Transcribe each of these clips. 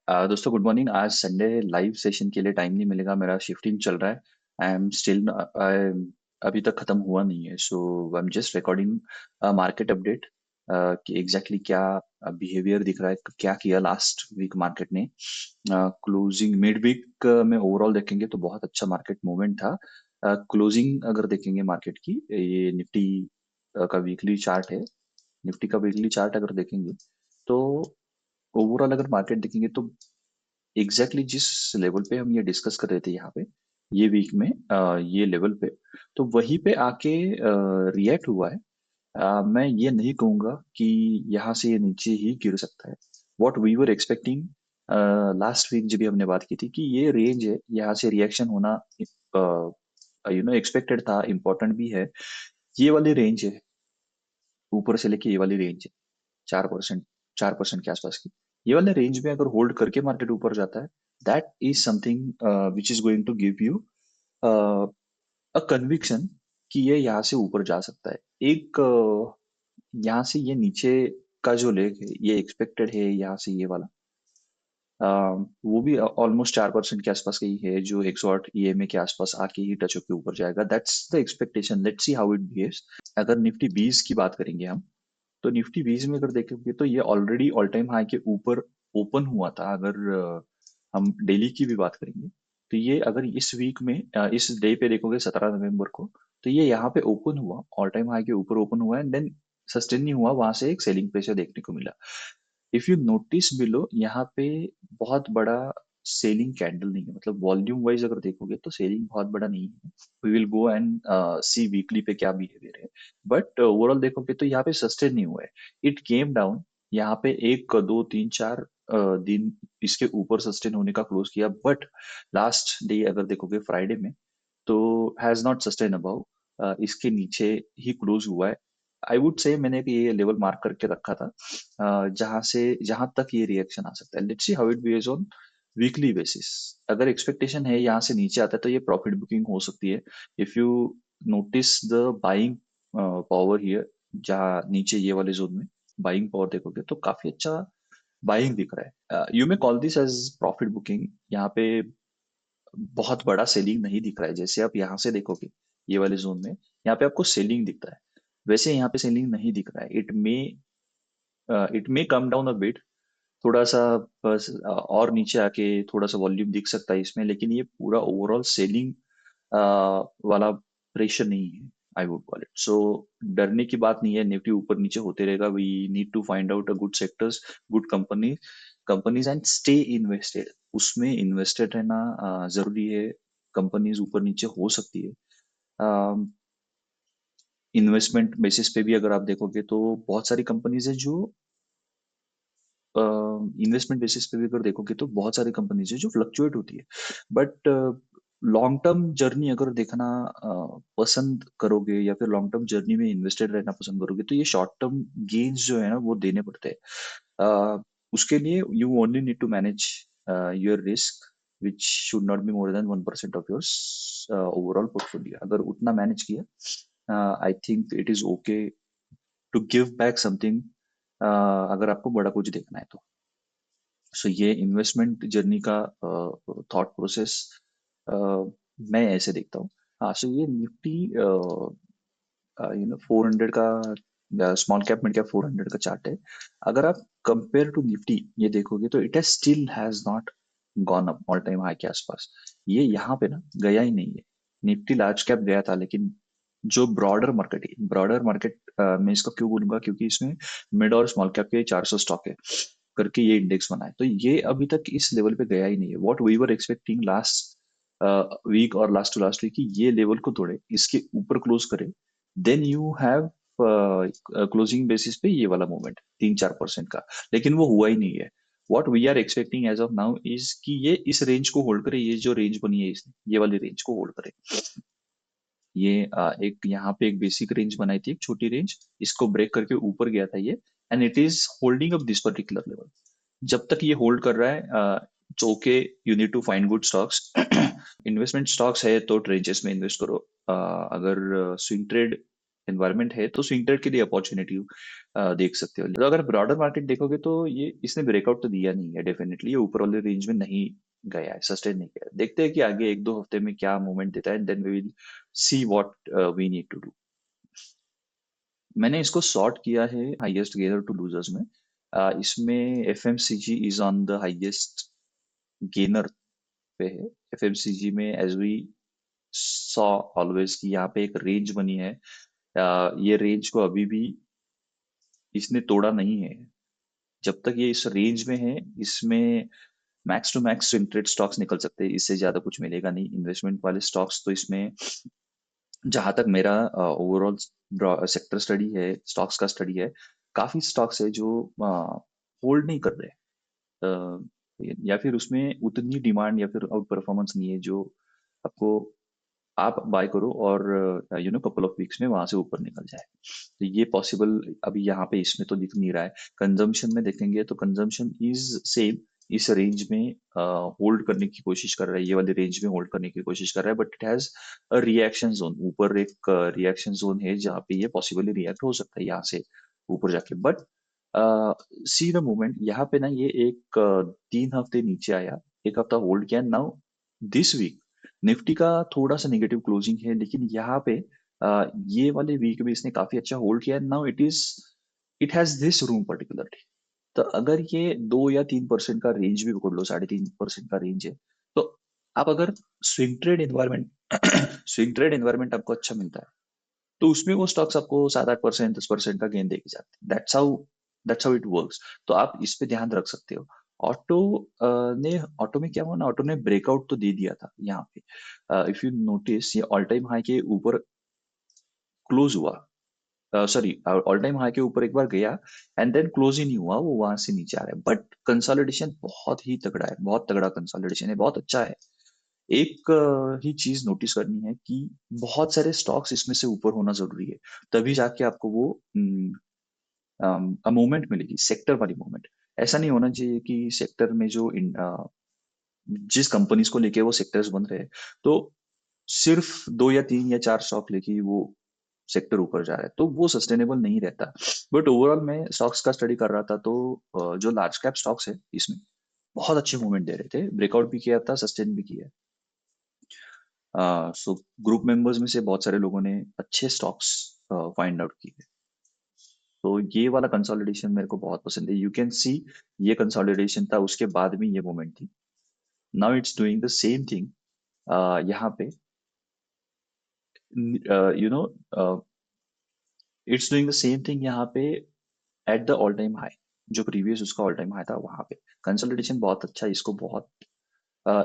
दोस्तों good morning. आज Sunday live session के लिए टाइम नहीं मिलेगा, मेरा शिफ्टिंग चल रहा है। आई एम स्टिल अभी तक खत्म हुआ नहीं है, so I am just recording market update कि एग्जैक्टली क्या बिहेवियर दिख रहा है, क्या किया लास्ट वीक मार्केट ने। क्लोजिंग मिड वीक में ओवरऑल देखेंगे तो बहुत अच्छा मार्केट मूवमेंट था। क्लोजिंग अगर देखेंगे मार्केट की, ये निफ्टी का वीकली चार्ट है। निफ्टी का वीकली चार्ट अगर देखेंगे तो ओवरऑल अगर मार्केट देखेंगे तो एग्जैक्टली जिस लेवल पे हम ये डिस्कस कर रहे थे यहाँ पे, ये वीक में ये लेवल पे, तो वहीं पे आके रिएक्ट हुआ है। मैं ये नहीं कहूंगा कि यहाँ से ये नीचे ही गिर सकता है। What we were expecting last week जब भी हमने बात की थी कि ये रेंज है, यहाँ से रिएक्शन होना एक्सपेक्टेड था, इम्पोर्टेंट भी है। ये वाली रेंज है, ऊपर से लेके ये वाली रेंज है 4%, 4% के आसपास की। ये वाले रेंज में अगर होल्ड करके मार्केट ऊपर जाता है, that is something which is going to give you a conviction कि ये यहाँ से ऊपर जा सकता है। एक यहाँ से ये नीचे का जो लेग है ये एक्सपेक्टेड है, यहाँ से ये वाला वो भी ऑलमोस्ट 4% के आसपास का ही है, जो 108 ईएमए के आसपास आके ही टच होके ऊपर जाएगा। That's the expectation, let's see how it behaves. अगर निफ्टी 20 की बात करेंगे हम, तो निफ्टी 20 में अगर देखेंगे तो ये ऑलरेडी ऑल टाइम हाई के ऊपर ओपन हुआ था। अगर हम डेली की भी बात करेंगे तो ये अगर इस वीक में इस डे पे देखोगे 17 नवंबर को, तो ये यहाँ पे ओपन हुआ, ऑल टाइम हाई के ऊपर ओपन हुआ है, देन सस्टेन नहीं हुआ, वहां से एक सेलिंग प्रेशर देखने को मिला। इफ यू नोटिस बिलो, यहाँ पे बहुत बड़ा सेलिंग कैंडल नहीं है, मतलब वॉल्यूम वाइज अगर देखोगे तो सेलिंग बहुत बड़ा नहीं है। We will go and see weekly पे क्या बिहेवियर है, बट ओवरऑल देखोगे तो यहाँ पे सस्टेन नहीं हुआ है। इट केम डाउन, यहाँ पे 1 2 3 4 दिन इसके ऊपर सस्टेन होने का क्लोज किया, बट लास्ट डे अगर देखोगे फ्राइडे में, तो हैज नॉट सस्टेन अबाउ, इसके नीचे ही क्लोज हुआ है। आई वुड से मैंने भी ये लेवल मार्क करके रखा था, जहां तक ये रिएक्शन आ सकता है। Let's see how it behaves on weekly basis. अगर एक्सपेक्टेशन है यहाँ से नीचे आता है तो ये प्रॉफिट बुकिंग हो सकती है। If you notice the buying power here, जहाँ नीचे ये वाले जोन में बाइंग पावर देखोगे तो काफी अच्छा बाइंग दिख रहा है। You may call this as profit booking. यहाँ पे बहुत बड़ा सेलिंग नहीं दिख रहा है, जैसे आप यहाँ से देखोगे ये वाले जोन में, यहाँ पे आपको सेलिंग दिखता है, वैसे यहाँ पे सेलिंग नहीं दिख रहा है। It may come down a bit, थोड़ा सा, बस और नीचे आके थोड़ा सा वॉल्यूम दिख सकता है इसमें, लेकिन ये पूरा ओवरऑल सेलिंग वाला प्रेशर नहीं है, आई वुड कॉल इट। सो डरने की बात नहीं है, निफ्टी ऊपर नीचे होते रहेगा। We need to find out a good sectors, good companies and stay invested. उसमें इन्वेस्टेड रहना जरूरी है। कंपनीज ऊपर नीचे हो सकती है। इन्वेस्टमेंट बेसिस पे भी अगर आप देखोगे तो बहुत सारी कंपनीज है जो, इन्वेस्टमेंट बेसिस पे भी अगर देखोगे तो बहुत सारी कंपनीज है जो फ्लक्चुएट होती है, बट लॉन्ग टर्म जर्नी अगर देखना पसंद करोगे, या फिर लॉन्ग टर्म जर्नी में इन्वेस्टेड रहना पसंद करोगे, तो ये शॉर्ट टर्म गेन्स जो है ना वो देने पड़ते हैं। उसके लिए you only need to manage your risk, which should not be more than 1% of your overall portfolio. अगर उतना मैनेज किया, I think it is okay to give back something, अगर आपको बड़ा कुछ देखना है तो। सो ये इन्वेस्टमेंट जर्नी का थॉट प्रोसेस मैं ऐसे देखता हूँ। हाँ, सो ये निफ्टी 400 का, स्मॉल कैप मिड कैप 400 का चार्ट है। अगर आप कंपेयर टू निफ्टी ये देखोगे तो it has still has not gone up all time high के आसपास। ये यहाँ पे ना गया ही नहीं है। निफ्टी लार्ज कैप गया था, लेकिन जो ब्रॉडर मार्केट है, ब्रॉडर मार्केट मैं इसको क्यों बोलूंगा, क्योंकि इसमें मिड और स्मॉल कैप के 400 स्टॉक है करके ये इंडेक्स बना है, तो ये अभी तक इस लेवल पे गया ही नहीं है। What we were expecting last week और लास्ट टू लास्ट वीक की ये लेवल को तोड़े, इसके ऊपर क्लोज करे, then you have closing basis पे ये वाला मूवमेंट 3 4% का। लेकिन वो हुआ ही नहीं है। What we are expecting as of now is कि ये इस रेंज को होल्ड करे, ये जो रेंज बनी है इसने, ये वाली रेंज को होल्ड करे। ये एक यहाँ पे एक बेसिक रेंज बनाई थी, एक छोटी रेंज, इसको ब्रेक करके ऊपर गया था ये, and it is holding up this particular level. जब तक ये होल्ड कर रहा है, okay, you need to find good stocks. Investment stocks है तो ट्रेंचेस में इन्वेस्ट करो। अगर स्विंग ट्रेड एनवायरनमेंट है तो स्विंग ट्रेड के लिए अपॉर्चुनिटी देख सकते हो। तो अगर ब्रॉडर मार्केट देखोगे तो ये इसने ब्रेकआउट तो दिया नहीं है, डेफिनेटली ये ऊपर वाले रेंज में नहीं गया है, सस्टेन नहीं किया है। देखते हैं कि आगे एक दो हफ्ते में क्या मूवमेंट देता है, then we will see what we need to do. मैंने इसको सॉर्ट किया है हाईएस्ट गेनर टू लूजर्स में। इसमें FMCG is on the highest gainer पे है। एफएमसीजी में एज वी सॉ ऑलवेज कि यहाँ पे एक रेंज बनी है, ये रेंज को अभी भी इसने तोड़ा नहीं है। जब तक ये इस रेंज में है, इसमें max to max swing trade stocks निकल सकते हैं, इससे ज्यादा कुछ मिलेगा नहीं। इन्वेस्टमेंट वाले स्टॉक्स तो इसमें, जहां तक मेरा ओवरऑल सेक्टर स्टडी है, स्टॉक्स का स्टडी है, काफी स्टॉक्स है जो होल्ड नहीं कर रहे, या फिर उसमें उतनी डिमांड या फिर आउट परफॉर्मेंस नहीं है जो आपको, आप बाय करो और कपल ऑफ वीक्स में वहां से ऊपर निकल जाए। तो ये पॉसिबल अभी यहाँ पे इसमें तो दिख नहीं रहा है। कंजम्पशन में देखेंगे तो कंजम्पशन इज सेम, इस रेंज में होल्ड करने की कोशिश कर रहा है, ये वाले रेंज में होल्ड करने की कोशिश कर रहा है, but it has reaction zone, ऊपर एक रिएक्शन जोन है जहाँ पे ये पॉसिबली रिएक्ट हो सकता है यहाँ से ऊपर जाके। बट सी द मूवमेंट, यहाँ पे ना ये एक 3 हफ्ते नीचे आया, एक हफ्ता होल्ड किया। नाउ दिस वीक निफ्टी का थोड़ा सा नेगेटिव क्लोजिंग है, लेकिन यहाँ पे ये वाले वीक में इसने काफी अच्छा होल्ड किया। Now it has this room particularly. तो अगर ये 2 या 3% का रेंज भी पकड़ लो, 3.5% का रेंज है, तो आप अगर swing trade environment swing trade environment आपको अच्छा मिलता है, तो उसमें वो स्टॉक्स आपको 7-8%, 10% का गेन देके जाते हैं। That's how it works. तो आप इस पे ध्यान रख सकते हो। ऑटो ऑटो में क्या हुआ ना, ऑटो ने ब्रेकआउट तो दे दिया था यहाँ पे। इफ यू नोटिस, ये ऑल टाइम हाई के ऊपर क्लोज हुआ, सॉरी, ऑल टाइम हाई के ऊपर एक बार गया एंड देन क्लोज ही नहीं हुआ, वो वहां से नीचे आ रहा है। बट कंसोलिडेशन बहुत ही तगड़ा है, बहुत तगड़ा कंसोलिडेशन है, बहुत अच्छा है। एक ही चीज नोटिस करनी है कि बहुत सारे स्टॉक्स इसमें से ऊपर होना जरूरी है, तभी जाके आपको वो मूवमेंट मिलेगी, सेक्टर वाली मूवमेंट। ऐसा नहीं होना चाहिए कि सेक्टर में जिस कंपनीज को लेके वो सेक्टर्स बन रहे हैं, तो सिर्फ 2 या 3 या 4 स्टॉक लेके ही वो सेक्टर ऊपर जा रहा है, तो वो सस्टेनेबल नहीं रहता। बट ओवरऑल मैं स्टॉक्स का स्टडी कर रहा था, तो जो लार्ज कैप स्टॉक्स है इसमें बहुत अच्छे मूवमेंट दे रहे थे, ब्रेकआउट भी किया था, सस्टेन भी किया। सो ग्रुप मेंबर्स में से बहुत सारे लोगों ने अच्छे स्टॉक्स फाइंड आउट किए। तो ये वाला कंसोलिडेशन मेरे को बहुत पसंद है। यू कैन सी, ये कंसोलिडेशन था, उसके बाद में ये मूवमेंट थी। Now it's doing the same thing यहाँ पे, you know it's doing the same thing यहाँ पे at the all time high, जो प्रीवियस उसका ऑल टाइम हाई था वहां पे। कंसोलिडेशन बहुत अच्छा है,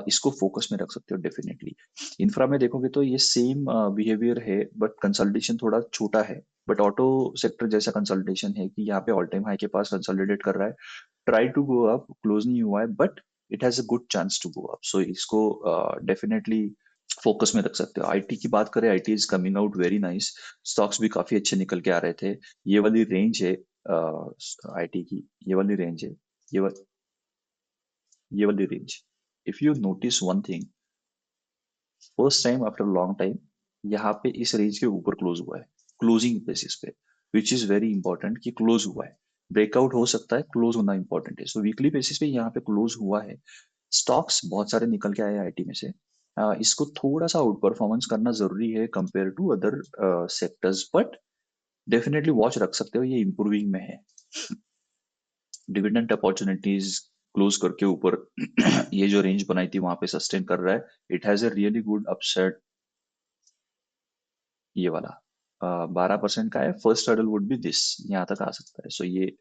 इसको फोकस में रख सकते हो डेफिनेटली। इंफ्रा में देखोगे तो ये सेम बिहेवियर है, बट कंसोलिडेशन थोड़ा छोटा है। बट ऑटो सेक्टर जैसा कंसोलिडेशन है कि यहाँ पे ऑल टाइम हाई के पास कंसोलिडेट कर रहा है, try to go up, close नहीं हुआ है, but it has a good chance to go up. So इसको डेफिनेटली फोकस में रख सकते हो। आईटी की बात करें, IT is coming out very nice, stocks भी काफी अच्छे निकल के आ रहे थे। ये वाली रेंज है आईटी की, ये वाली रेंज है, ये वा, ये वाली range. If you notice one thing, first time after long time यहाँ पे इस रेंज के ऊपर क्लोज हुआ है, क्लोजिंग बेसिस पे, विच इज वेरी इंपॉर्टेंट कि क्लोज हुआ है। ब्रेकआउट हो सकता है, क्लोज होना इंपॉर्टेंट है। सो वीकली बेसिस पे यहाँ पे क्लोज हुआ है। स्टॉक्स बहुत सारे निकल के आए आईटी में से। इसको थोड़ा सा आउट परफॉर्मेंस करना जरूरी है compare to other sectors, but definitely watch रख सकते हो, ये इंप्रूविंग में है। डिविडेंड अपॉर्चुनिटीज क्लोज करके ऊपर ये जो रेंज बनाई थी वहां पे सस्टेन कर रहा है। It has a really good upside, ये वाला 12% का है। First hurdle would be this, यहाँ तक आ सकता है। सो ये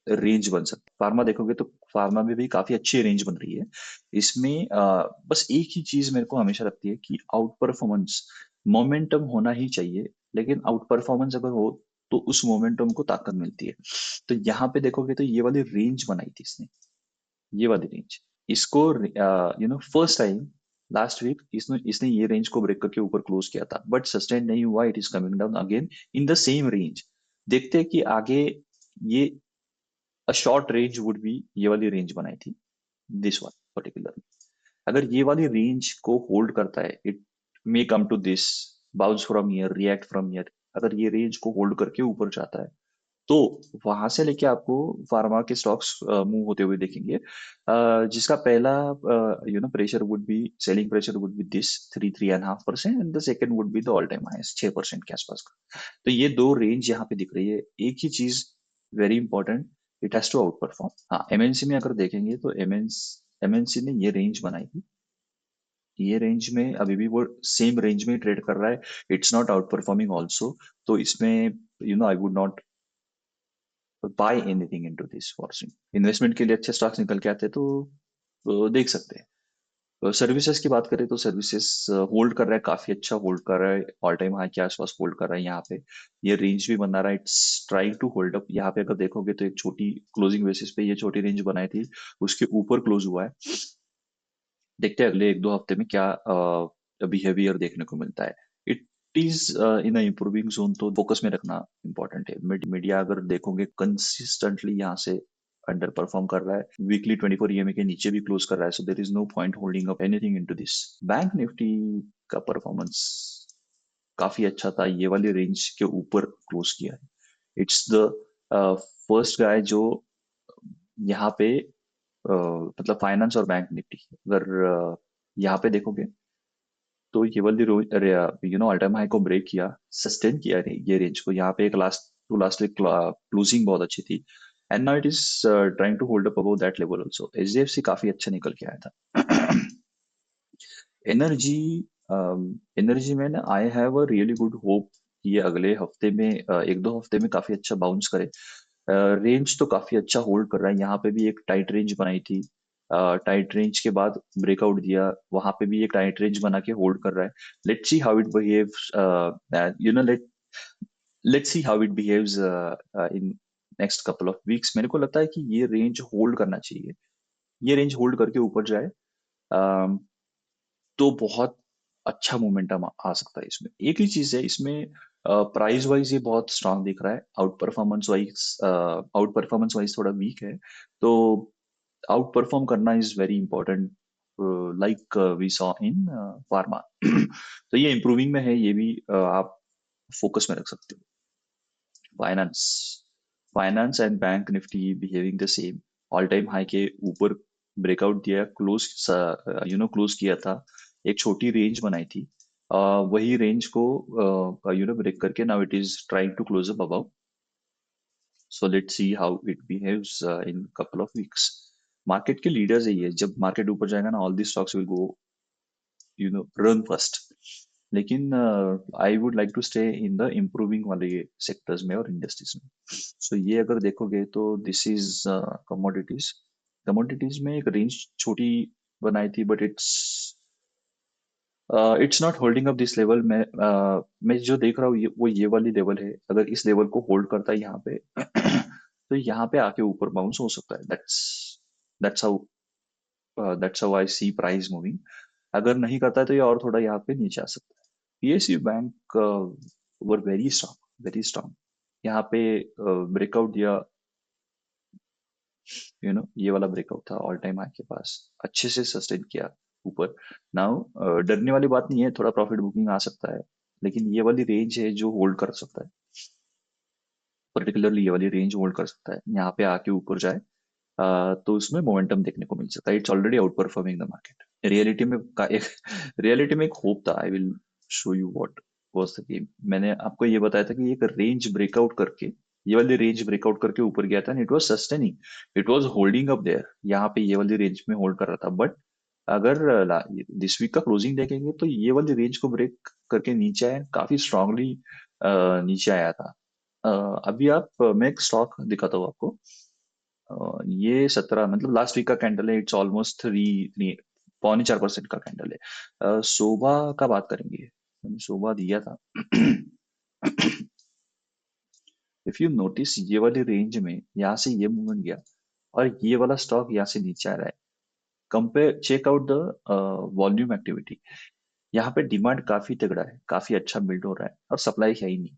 रेंज बन सकता है। फार्मा देखोगे तो फार्मा में भी काफी अच्छी रेंज बन रही है। इसमें बस एक ही चीज मेरे को हमेशा लगती है कि आउट परफॉर्मेंस, मोमेंटम होना ही चाहिए, लेकिन आउट परफॉर्मेंस अगर हो तो उस मोमेंटम को ताकत मिलती है। तो यहाँ पे देखोगे तो ये वाली रेंज बनाई थी इसने, ये वाली रेंज, इसको फर्स्ट टाइम लास्ट वीक इसने इसने ये रेंज को ब्रेक करके ऊपर क्लोज किया था, बट सस्टेन नहीं हुआ। It is coming down again in the same range. देखते हैं कि आगे ये a short range would be, ये वाली रेंज बनाई थी, दिस वन पर्टिकुलर। अगर ये वाली रेंज को होल्ड करता है, it may come to this bounce from here, react from here, अगर ये रेंज को होल्ड करके ऊपर जाता है तो वहां से लेके आपको फार्मा के स्टॉक्स मूव होते हुए देखेंगे, जिसका पहला pressure would be, selling pressure would be this 3-3.5%, and the second would be the all time highest 6% के आसपास का। तो ये दो रेंज यहाँ पे दिख रही है। एक ही चीज very important, it has to outperform. हाँ, एमएनसी में अगर देखेंगे तो एमएनसी ने ये रेंज बनाई थी, ये रेंज में अभी भी वो सेम रेंज में ट्रेड कर रहा है, it's not outperforming also. तो इसमें I would not buy anything into this forcing. Investment के लिए अच्छे स्टॉक्स निकल के आते हैं तो देख सकते हैं। सर्विसेज की बात करें तो सर्विसेज होल्ड कर रहा है, काफी अच्छा होल्ड कर रहा है, ऑल टाइम हाई के आसपास होल्ड कर रहा है। यहाँ पे ये रेंज भी बना रहा है, it's trying to hold up. यहाँ पे अगर देखोगे तो एक छोटी क्लोजिंग बेसिस पे ये छोटी रेंज बनाई थी, उसके ऊपर क्लोज हुआ है। देखते हैं अगले 1-2 हफ्ते में क्या बिहेवियर देखने को मिलता है। It is in improving zone, तो फोकस में रखना इंपॉर्टेंट है। मीडिया अगर देखोगे कंसिस्टेंटली यहाँ से अंडर परफॉर्म कर रहा है, वीकली 24 EMA के नीचे भी क्लोज कर रहा है, so there is no point holding up anything into this. Bank Nifty का परफॉर्मेंस काफी अच्छा था, ये वाली रेंज के ऊपर क्लोज किया है। इट्स द फर्स्ट गाय जो यहाँ पे मतलब फाइनेंस और बैंक निफ्टी, अगर यहाँ पे देखोगे तो ये वाली ऑल टाइम हाई को ब्रेक किया, सस्टेन किया ये रेंज को। यहाँ पे एक लास्ट वीक क्लोजिंग बहुत अच्छी थी, and now it is trying to hold up above that level also. HDFC काफी अच्छा निकल के आया था। एनर्जी, एनर्जी में ना I have a really good hope ये अगले हफ्ते में 1-2 हफ्ते में काफी अच्छा बाउंस करे। रेंज तो काफी अच्छा होल्ड कर रहा है, यहाँ पे भी एक टाइट रेंज बनाई थी, टाइट रेंज के बाद ब्रेकआउट दिया, वहां पे भी एक टाइट रेंज बना के होल्ड कर रहा है। Let's see how it behaves, you know let let's see how it behaves in next couple of weeks. मेरे को लगता है कि ये रेंज होल्ड करना चाहिए, ये रेंज होल्ड करके ऊपर जाए तो बहुत अच्छा मोमेंटम आ सकता है इसमें। एक ही चीज है इसमें, प्राइस वाइज ये बहुत स्ट्रांग दिख रहा है, आउट परफॉर्मेंस वाइज थोड़ा वीक है। तो आउट परफॉर्म करना is very important, like we saw in pharma. तो ये इम्प्रूविंग में है, ये भी आप फोकस में रख सकते हो। Finance, finance and bank Nifty behaving the same, all time high के ऊपर ब्रेकआउट दिया, क्लोज क्लोज किया था, एक छोटी रेंज बनाई थी, वही रेंज को ब्रेक करके now it is trying to close up above. So let's see how it behaves in couple of weeks. Market के लीडर्स है ये, जब मार्केट ऊपर जाएगा ना all the stocks will go run first. लेकिन I would like to stay in the improving वाले sectors में और इंडस्ट्रीज में। सो ये अगर देखोगे तो दिस इज कमोडिटीज। कमोडिटीज में एक रेंज छोटी बनाई थी, but it's not holding up this level में। मैं जो देख रहा हूँ वो ये वाली लेवल है, अगर इस लेवल को होल्ड करता है यहाँ पे तो यहाँ पे आके ऊपर बाउंस हो सकता है। That's how that's how I see price moving. अगर नहीं करता है तो ये और थोड़ा यहाँ पे नीचे आ सकता है। PSU bank were very strong, very strong. यहाँ पे ब्रेकआउट दिया, ये वाला ब्रेकआउट था ऑल टाइम हाई के पास, अच्छे से सस्टेन किया ऊपर। नाउ डरने वाली बात नहीं है, थोड़ा प्रॉफिट बुकिंग आ सकता है, लेकिन ये वाली रेंज है जो होल्ड कर सकता है, पर्टिकुलरली ये वाली रेंज होल्ड कर सकता है, यहाँ पे आके ऊपर जाए तो उसमें मोमेंटम देखने को मिल सकता है। It's already out performing the market. Reality में का एक रियलिटी में एक होप था, I will show you what was the game. मैंने आपको ये बताया था कि एक रेंज ब्रेकआउट करके, ये वाली रेंज ब्रेकआउट करके ऊपर गया था, it was sustaining, it was holding up there, यहाँ पे ये वाली रेंज में होल्ड कर रहा था। बट अगर दिस वीक का क्लोजिंग देखेंगे तो ये वाली रेंज को ब्रेक करके नीचे आया, काफी स्ट्रांगली नीचे आया था। अ, अभी आप मैं एक स्टॉक दिखाता हूँ आपको। ये 17 मतलब लास्ट वीक का कैंडल है, इट्स ऑलमोस्ट 3-3.25% का कैंडल है। शोभा का बात करेंगे, मैंने शोभा दिया था। इफ यू नोटिस ये वाली रेंज में यहाँ से ये मूवमेंट गया और ये वाला स्टॉक यहाँ से नीचे आ रहा है। Compare, check out the volume activity, यहाँ पे डिमांड काफी तगड़ा है, काफी अच्छा बिल्ड हो रहा है और सप्लाई है ही नहीं।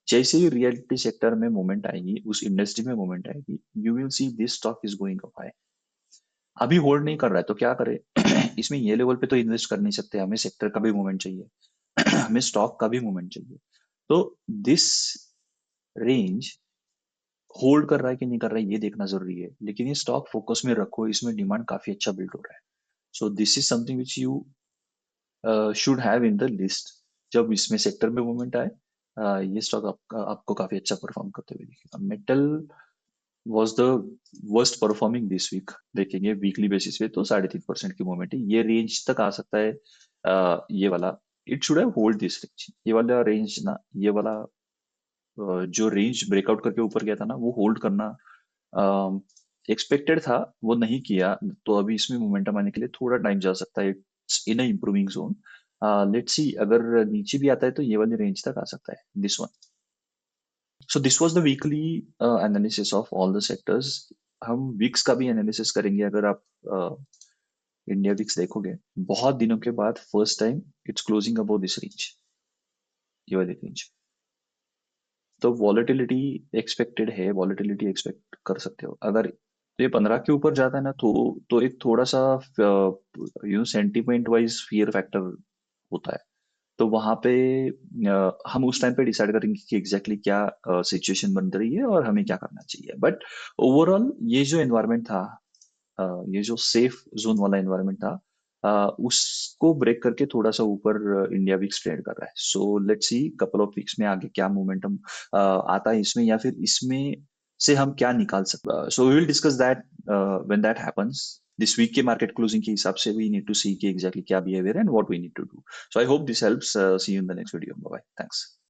जैसे ही रियलिटी सेक्टर में मूवमेंट आएगी, उस इंडस्ट्री में मूवमेंट आएगी, you will see this stock is going up high. अभी होल्ड नहीं कर रहा है तो क्या करे? इसमें ये लेवल पे तो इन्वेस्ट कर नहीं सकते, हमें सेक्टर का भी मूवमेंट चाहिए। हमें स्टॉक का भी मूवमेंट चाहिए। तो दिस रेंज होल्ड कर रहा है कि नहीं कर रहा है ये देखना जरूरी है, लेकिन ये स्टॉक फोकस में रखो, इसमें डिमांड काफी अच्छा बिल्ड हो रहा है। So this is something which you should have in the list. जब इसमें सेक्टर में मूवमेंट आए, ये स्टॉक आपको काफी अच्छा परफॉर्म करते हुए दिखेगा। Metal was the worst performing this week. देखेंगे वीकली बेसिस पे तो 3.5% की मूवमेंट है, ये रेंज तक आ सकता है। ये वाला it should have hold this range, ये वाला रेंज ना, ये वाला जो रेंज ब्रेकआउट करके ऊपर गया था ना, वो होल्ड करना एक्सपेक्टेड था, वो नहीं किया। तो अभी इसमें मोमेंटम आने के लिए थोड़ा टाइम जा सकता है। It's in a improving zone. Let's see, अगर नीचे भी आता है तो ये वाली रेंज तक आ सकता है, this one. So this was the weekly analysis of all the sectors. हम वीक्स का भी एनालिसिस करेंगे। अगर आप इंडिया वीक्स देखोगे, बहुत दिनों के बाद first time it's closing about this range, ये वाली रेंज। तो वॉलेटिलिटी एक्सपेक्टेड है, वॉलेटिलिटी एक्सपेक्ट कर सकते हो। अगर ये 15 के ऊपर जाता है ना, तो एक थोड़ा सा सेंटीमेंट वाइज फियर फैक्टर होता है। तो वहां पे हम उस टाइम पे डिसाइड करेंगे कि एग्जैक्टली क्या सिचुएशन बन रही है और हमें क्या करना चाहिए। बट ओवरऑल ये जो एनवायरनमेंट था, ये जो सेफ जोन वाला एनवायरनमेंट था, उसको ब्रेक करके थोड़ा सा ऊपर इंडिया वीक्स ट्रेड कर रहा है। सो let's C couple of weeks में आगे क्या मोमेंटम आता है इसमें, या फिर इसमें से हम क्या निकाल सकते। So we will discuss that when that happens. This week के मार्केट क्लोजिंग के हिसाब से वी नीड टू सी कि एग्जैक्टली क्या behaviour and what we need to do. So I hope this helps. See you in the next video. Bye bye, thanks.